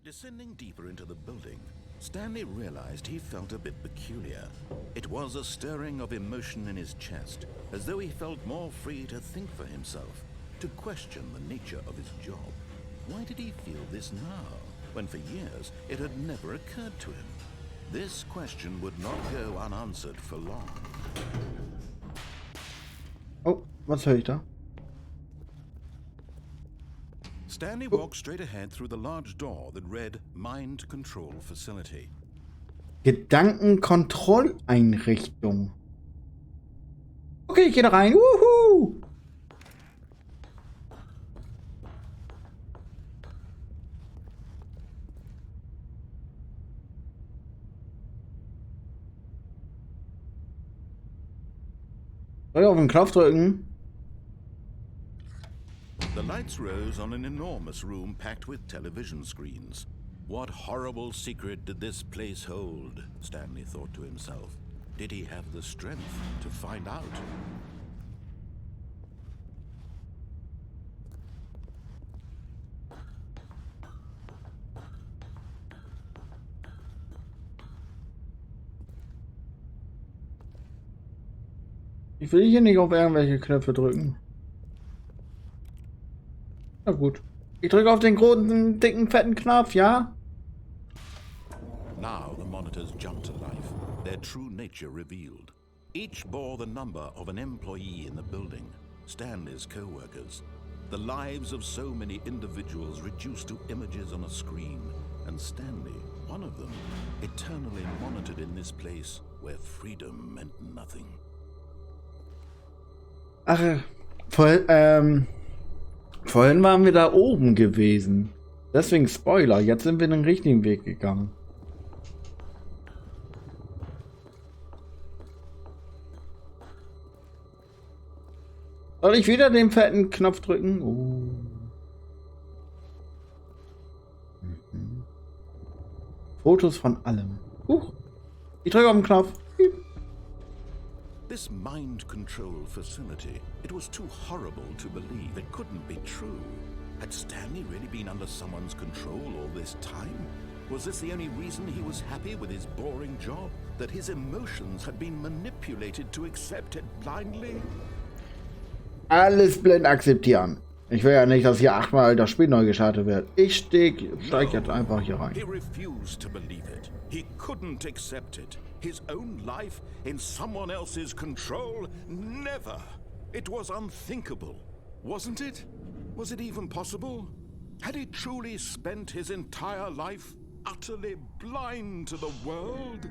Descending deeper into the building, Stanley realized he felt a bit peculiar. It was a stirring of emotion in his chest, as though he felt more free to think for himself, to question the nature of his job. Why did he feel this now, when for years it had never occurred to him? This question would not go unanswered for long. Oh, was höre ich da? Stanley walked straight ahead through the large door that read Mind Control Facility. Gedankenkontrolleinrichtung. Okay, ich gehe da rein. Wuhu! Soll ich auf den Knopf drücken? The lights rose on an enormous room packed with television screens. What horrible secret did this place hold? Stanley thought to himself. Did he have the strength to find out? Ich will hier nicht auf irgendwelche Knöpfe drücken. Na gut. Ich drücke auf den großen, dicken, fetten Knopf, ja? Now the monitors jumped to life, their true nature revealed. Each bore the number of an employee in the building, Stanley's co-workers. The lives of so many individuals reduced to images on a screen, and Stanley, one of them, eternally monitored in this place where freedom meant nothing. Ach, vorhin waren wir da oben gewesen. Deswegen Spoiler, jetzt sind wir den richtigen Weg gegangen. Soll ich wieder den fetten Knopf drücken? Oh. Mhm. Fotos von allem. Ich drücke auf den Knopf. This mind control facility, it was too horrible to believe. It couldn't be true. Had Stanley really been under someone's control all this time? Was this the only reason he was happy with his boring job? That his emotions had been manipulated to accept it blindly? Alles blind akzeptieren. Ich will ja nicht, dass hier 8-mal das Spiel neu gestartet wird. Ich steig jetzt einfach hier rein. He refused to believe it. He couldn't accept it. His own life in someone else's control? Never. It was unthinkable. Wasn't it? Was it even possible? Had he truly spent his entire life utterly blind to the world?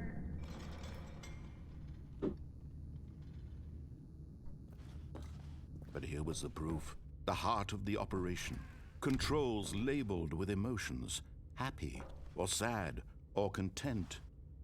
But here was the proof. The heart of the operation. Controls labeled with emotions. Happy or sad or content.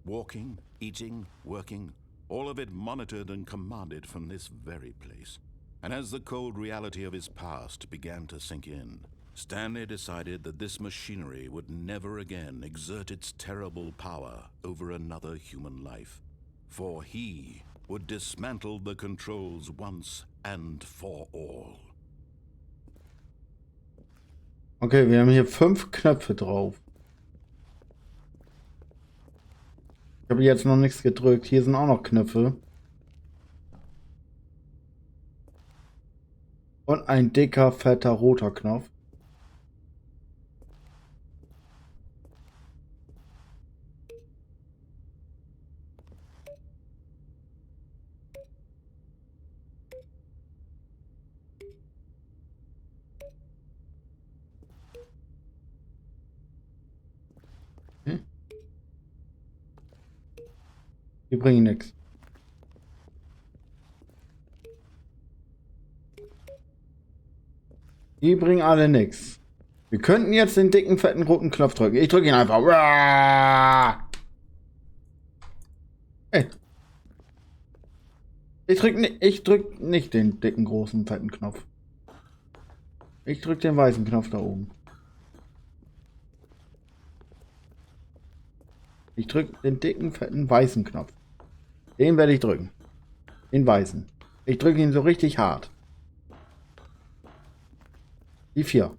Walking, eating, working, all of it monitored and commanded from this very place. And as the cold reality of his past began to sink in, Stanley decided that this machinery would never again exert its terrible power over another human life. For he would dismantle the controls once and for all. Okay, wir haben hier 5 Knöpfe drauf. Ich habe jetzt noch nichts gedrückt. Hier sind auch noch Knöpfe. Und ein dicker, fetter, roter Knopf. Die bringen nichts. Die bringen alle nichts. Wir könnten jetzt den dicken, fetten, roten Knopf drücken. Ich drücke ihn einfach. Hey. Ich drück nicht den dicken, großen, fetten Knopf. Ich drücke den weißen Knopf da oben. Ich drücke den dicken, fetten, weißen Knopf. Den werde ich drücken. Den weißen. Ich drücke ihn so richtig hart. Die 4.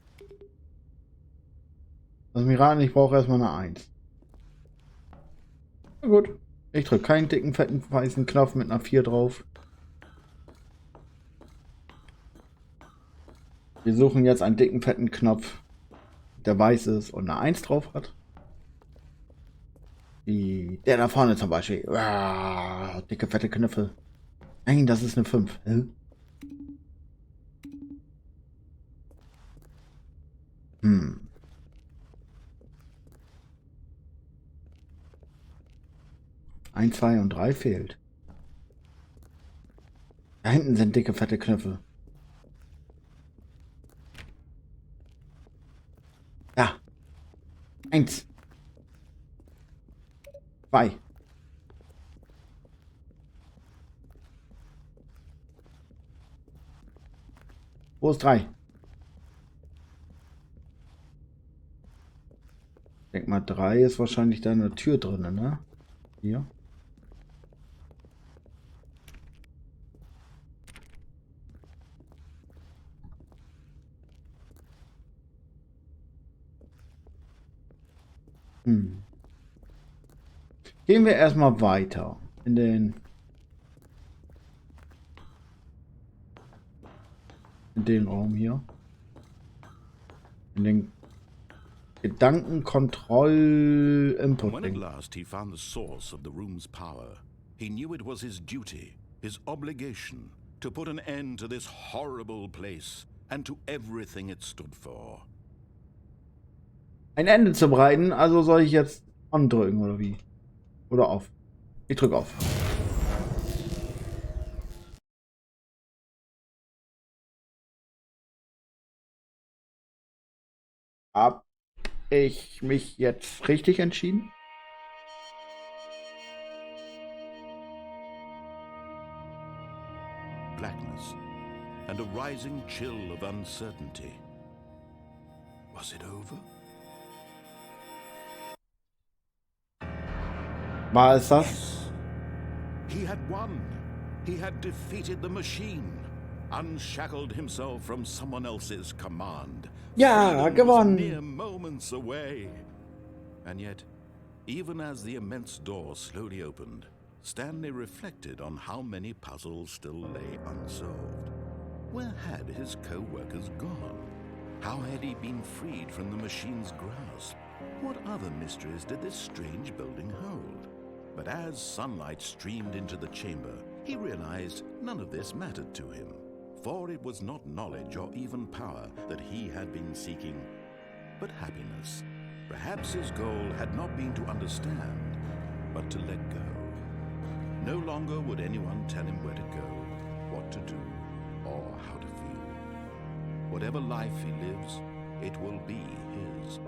Lass mich raten, ich brauche erstmal eine 1. Na gut. Ich drücke keinen dicken, fetten, weißen Knopf mit einer 4 drauf. Wir suchen jetzt einen dicken, fetten Knopf, der weiß ist und eine 1 drauf hat. Wie der da vorne zum Beispiel. Ah, dicke, fette Knöpfe. Nein, das ist eine 5. Hä? Hm. Eins, 2 und 3 fehlt. Da hinten sind dicke, fette Knöpfe. Ja. 1. 2. Wo ist 3? Ich denke mal, 3 ist wahrscheinlich da in der Tür drin, ne? Hier. Hm. Gehen wir erstmal weiter in den Raum hier. In den Gedankenkontroll-Input. When at last he found the source of the room's power, he knew it was his duty, his obligation, to put an end to this horrible place and to everything it stood for. Ein Ende zu bereiten, also soll ich jetzt andrücken oder wie? Oder auf? Ich drücke auf. Hab ich mich jetzt richtig entschieden? Blackness and a rising chill of uncertainty. Was it over? War es das? Yes. He had won. He had defeated the machine, unshackled himself from someone else's command. Ja, Freedom was gewonnen. mere moments away. And yet, even as the immense door slowly opened, Stanley reflected on how many puzzles still lay unsolved. Where had his co-workers gone? How had he been freed from the machine's grasp? What other mysteries did this strange building hold? But as sunlight streamed into the chamber, he realized none of this mattered to him, for it was not knowledge or even power that he had been seeking, but happiness. Perhaps his goal had not been to understand, but to let go. No longer would anyone tell him where to go, what to do, or how to feel. Whatever life he lives, it will be his.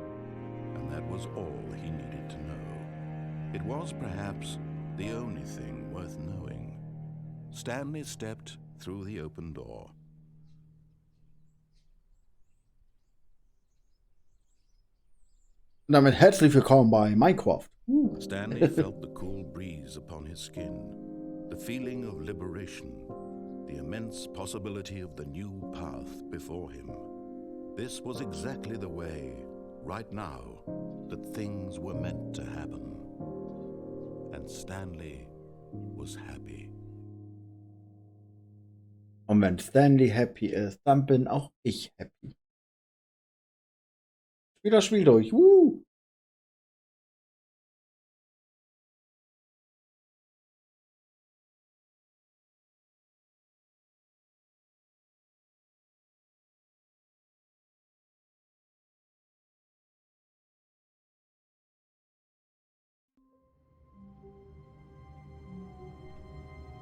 And that was all he needed to know. It was perhaps the only thing worth knowing. Stanley stepped through the open door. Und damit herzlich willkommen bei Minecraft. Stanley felt the cool breeze upon his skin, the feeling of liberation, the immense possibility of the new path before him. This was exactly the way, right now, that things were meant to happen. And Stanley was happy. Und wenn Stanley happy ist, dann bin auch ich happy. Spiel das Spiel durch.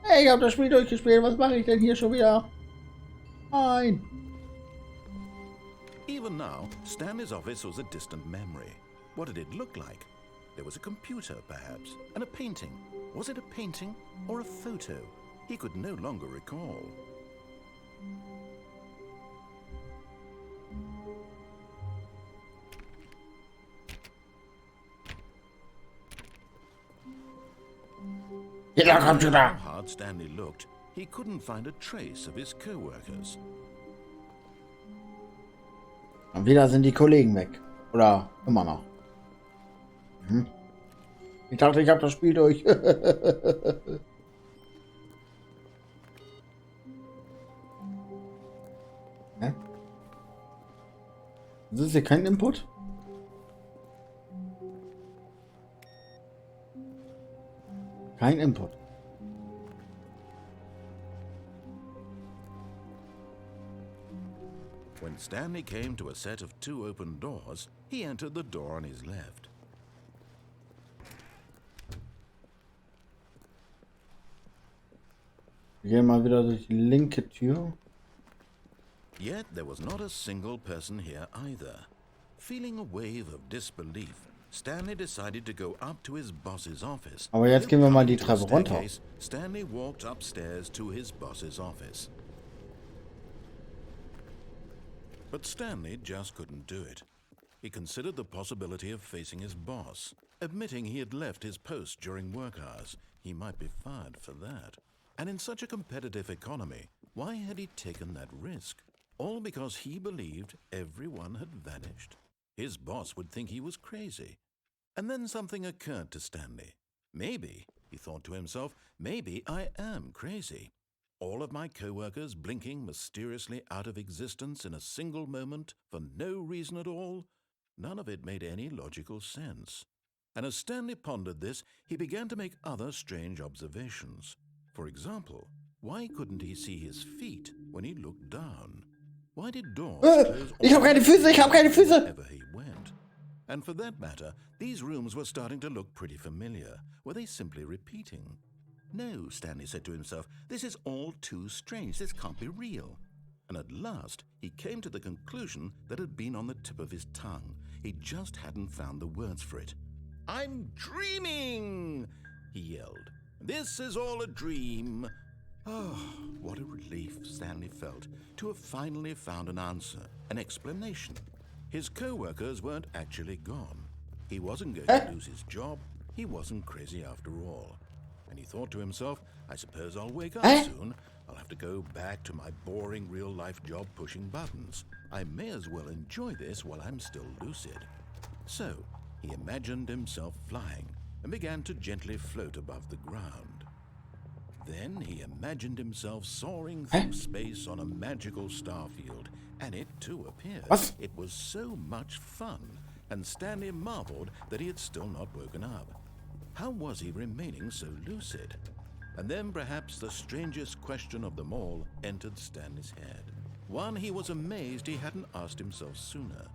Hey, ich habe das Spiel durchgespielt. Was mache ich denn hier schon wieder? Nein. Even now, Stanley's office was a distant memory. What did it look like? There was a computer, perhaps, and a painting. Was it a painting or a photo? He could no longer recall. Jeder Computer. How hard Stanley looked, he couldn't find a trace of his co-workers. Und wieder sind die Kollegen weg. Oder immer noch. Hm. Ich dachte, ich habe das Spiel durch. Hä? Das ist hier kein Input? Kein Input. When Stanley came to a set of 2 open doors, he entered the door on his left. Wir gehen mal wieder durch die linke Tür. Yet there was not a single person here either. Feeling a wave of disbelief, Stanley decided to go up to his boss's office. Aber jetzt gehen wir mal die Treppe runter. Stanley walked upstairs to his boss's office. But Stanley just couldn't do it. He considered the possibility of facing his boss. Admitting he had left his post during work hours, he might be fired for that. And in such a competitive economy, why had he taken that risk? All because he believed everyone had vanished. His boss would think he was crazy. And then something occurred to Stanley. Maybe, he thought to himself, maybe I am crazy. All of my co-workers blinking mysteriously out of existence in a single moment for no reason at all? None of it made any logical sense. And as Stanley pondered this, he began to make other strange observations. For example, why couldn't he see his feet when he looked down? Why did doors close Ich hab keine Füße, ich hab keine Füße! wherever he went? And for that matter, these rooms were starting to look pretty familiar. Were they simply repeating? No, Stanley said to himself, this is all too strange. This can't be real. And at last, he came to the conclusion that had been on the tip of his tongue. He just hadn't found the words for it. I'm dreaming, he yelled. This is all a dream. Oh, what a relief Stanley felt to have finally found an answer, an explanation. His co-workers weren't actually gone. He wasn't going to lose his job. He wasn't crazy after all. And he thought to himself, I suppose I'll wake up soon. I'll have to go back to my boring real-life job pushing buttons. I may as well enjoy this while I'm still lucid. So, he imagined himself flying and began to gently float above the ground. Then he imagined himself soaring through space on a magical starfield, and it too appeared. What? It was so much fun, and Stanley marveled that he had still not woken up. How was he remaining so lucid? And then perhaps the strangest question of them all entered Stanley's head. One he was amazed he hadn't asked himself sooner.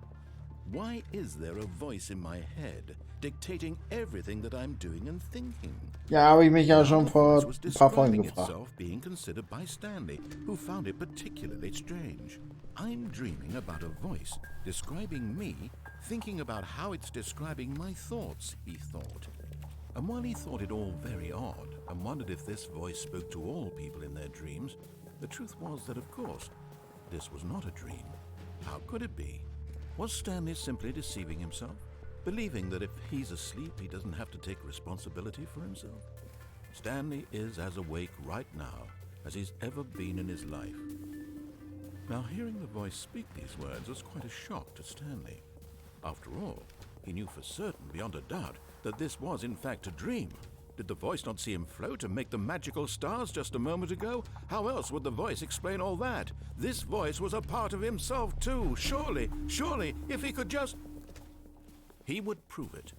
Why is there a voice in my head dictating everything that I'm doing and thinking? Ja, habe ich mich ja schon vor ein paar Folgen gefragt. Itself being considered by Stanley, who found it particularly strange. I'm dreaming about a voice describing me, thinking about how it's describing my thoughts, he thought. And while he thought it all very odd and wondered if this voice spoke to all people in their dreams, the truth was that, of course, this was not a dream. How could it be? Was Stanley simply deceiving himself, believing that if he's asleep, he doesn't have to take responsibility for himself? Stanley is as awake right now as he's ever been in his life. Now, hearing the voice speak these words was quite a shock to Stanley. After all, he knew for certain, beyond a doubt, that this was in fact a dream. Did the voice not see him float and make the magical stars just a moment ago? How else would the voice explain all that? This voice was a part of himself too. Surely, if he could just... He would prove it.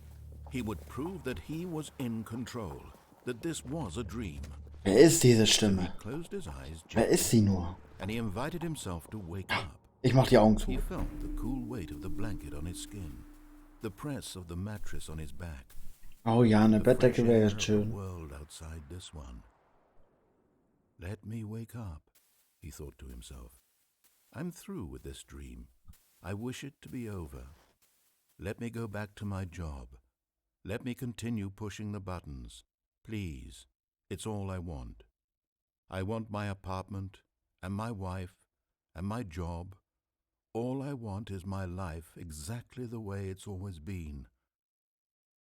He would prove that he was in control, that this was a dream. Wer ist diese Stimme? He closed his eyes Wer ist sie nur? and he invited himself to wake up. Ich mach die Augen He zu. felt the cool weight of the blanket on his skin, the press of the mattress on his back. Oh ja, eine The fresh Bettdecke wäre air jetzt of the schön. world outside this one. Let me wake up, he thought to himself. I'm through with this dream. I wish it to be over. Let me go back to my job. Let me continue pushing the buttons. Please, it's all I want. I want my apartment, and my wife, and my job. All I want is my life exactly the way it's always been.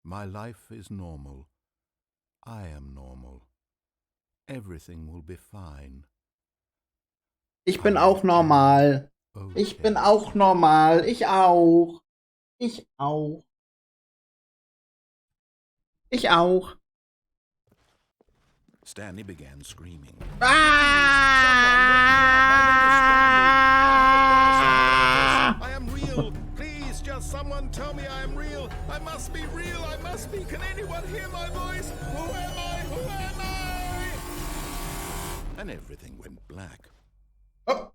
My life is normal. I am normal. Everything will be fine. Ich bin auch normal. Ich bin auch normal. Ich auch. Ich auch. Ich auch. Stanley began screaming. Ah! I am real. Please, just someone tell me I am real. I must be real. I must be. Can anyone hear my voice? Who am I? Who am I? And everything went black. Oh.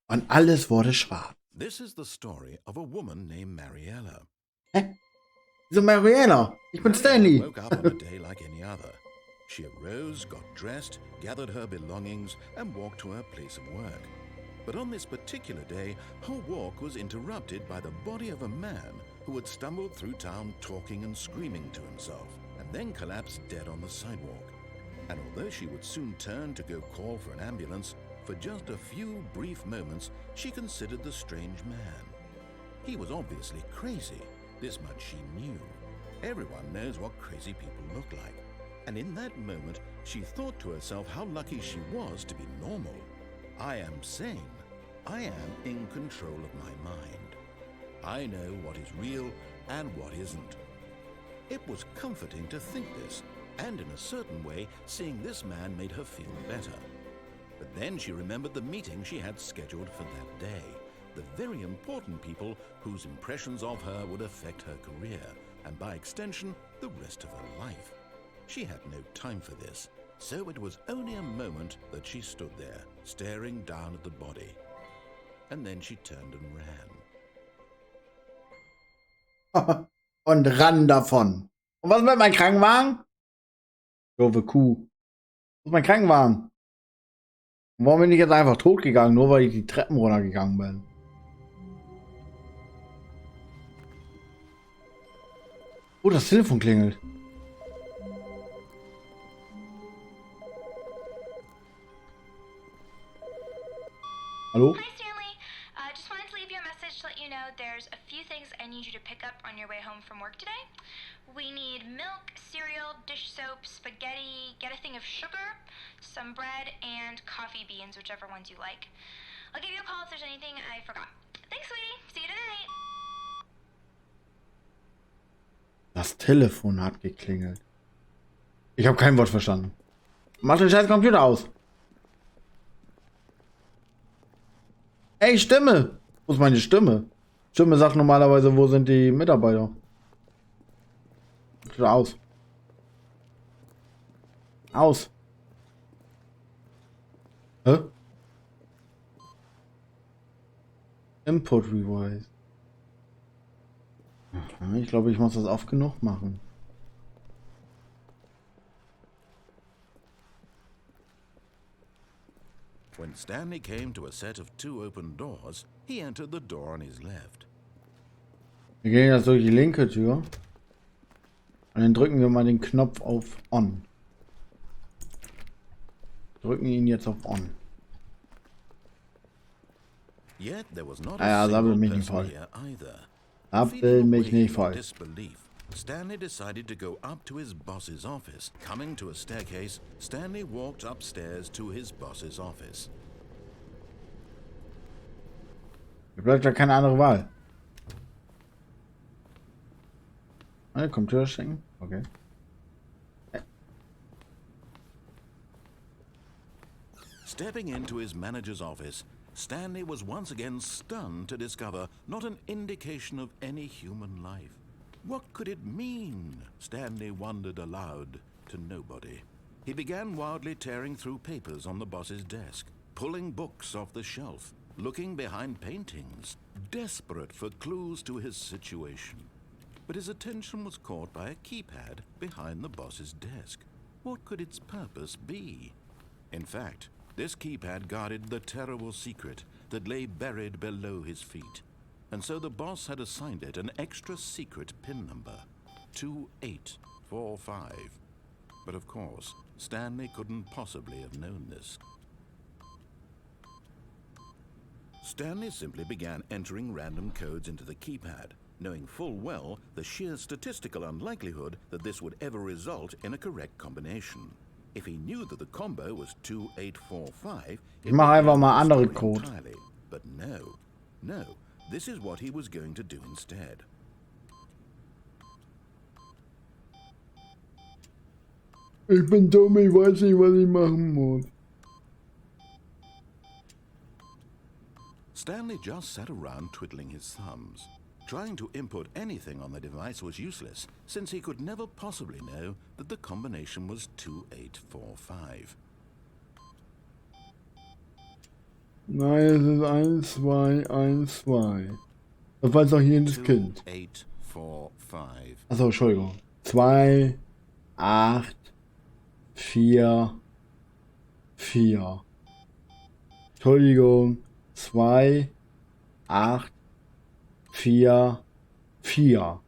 Und alles wurde schwarz. This is the story of a woman named Mariella. Hä? Wieso Mariella? Ich bin Stanley. Woke up on a day like any other. She arose, got dressed, gathered her belongings, and walked to her place of work. But on this particular day, her walk was interrupted by the body of a man who had stumbled through town talking and screaming to himself, and then collapsed dead on the sidewalk. And although she would soon turn to go call for an ambulance, for just a few brief moments, she considered the strange man. He was obviously crazy. This much she knew. Everyone knows what crazy people look like. And in that moment, she thought to herself how lucky she was to be normal. I am sane. I am in control of my mind. I know what is real and what isn't. It was comforting to think this, and in a certain way, seeing this man made her feel better. But then she remembered the meeting she had scheduled for that day. The very important people whose impressions of her would affect her career, and by extension, the rest of her life. She had no time for this, so it was only a moment that she stood there, staring down at the body. And then she turned and ran. Und ran davon. Und was mit meinem Krankenwagen? Doofe Kuh. Was ist mein Krankenwagen? Und warum bin ich jetzt einfach tot gegangen, nur weil ich die Treppen runtergegangen bin? Oh, das Telefon klingelt. Hallo? Hi, Stanley. Just wanted to leave you a message to let you know there's a few things I need you to pick up on your way home from work today. We need milk, cereal, dish soap, spaghetti, get a thing of sugar, some bread, and coffee beans, whichever ones you like. I'll give you a call if there's anything I forgot. Thanks, sweetie. See you tonight. Das Telefon hat geklingelt. Ich habe kein Wort verstanden. Mach den scheiß Computer aus. Ey, Stimme! Wo ist meine Stimme? Stimme sagt normalerweise, wo sind die Mitarbeiter? Aus. Aus. Hä? Input Revise. Ich glaube, ich muss das oft genug machen. When Stanley came to a set of 2 open doors, he entered the door on his left. Wir gehen jetzt durch die linke Tür. Und dann drücken wir mal den Knopf auf On. Drücken ihn jetzt auf On. Yet there was not Ja, a sabbel single mich nicht person voll. here either. Sabbel Feeling mich away nicht in voll. disbelief, Stanley decided to go up to his boss's office. Coming to a staircase, Stanley walked upstairs to his boss's office. Mir bleibt ja keine andere Wahl. Computer stecken? Okay. Stepping into his manager's office, Stanley was once again stunned to discover not an indication of any human life. What could it mean? Stanley wondered aloud to nobody. He began wildly tearing through papers on the boss's desk, pulling books off the shelf, looking behind paintings, desperate for clues to his situation. But his attention was caught by a keypad behind the boss's desk. What could its purpose be? In fact, this keypad guarded the terrible secret that lay buried below his feet. And so the boss had assigned it an extra secret PIN number, 2845. But of course, Stanley couldn't possibly have known this. Stanley simply began entering random codes into the keypad, knowing full well the sheer statistical unlikelihood that this would ever result in a correct combination. If he knew that the combo was 2845, Ich mache einfach mal andere Code. But no, No, this is what he was going to do instead. Ich bin dumm, ich weiß nicht, was ich machen muss. Stanley just sat around twiddling his thumbs. Trying to input anything on the device was useless, since he could never possibly know that the combination was 2845. Nein, es ist 1, 2, 1, 2. Das weiß doch jedes Kind. 2845. Achso, Entschuldigung. 2, 8, 4, 4. Entschuldigung. 2, 8, 4, 4.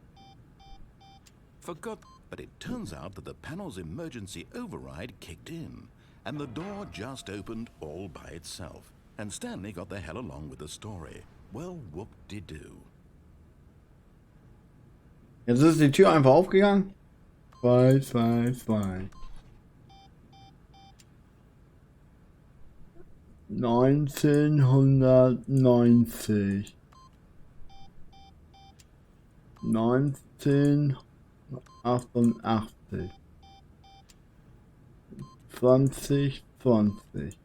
Forgot, but it turns out that the panel's emergency override kicked in, and the door just opened all by itself, and Stanley got the hell along with the story. Well, whoop-de-doo. Jetzt ist die Tür einfach aufgegangen. 2, 2, 2. 1990. 1988. 2020.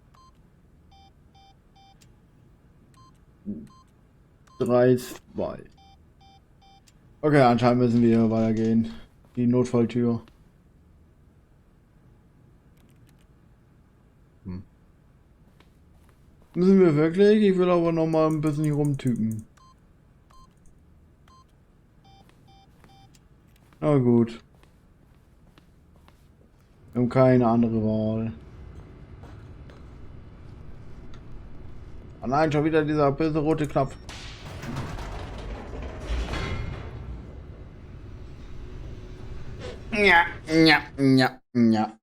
3, 2. Okay, anscheinend müssen wir weitergehen. Die Notfalltür. Müssen wir wirklich? Ich will aber noch mal ein bisschen hier rumtüten. Na gut. Wir haben keine andere Wahl. Oh nein, schon wieder dieser böse rote Knopf. Ja, ja, ja, ja.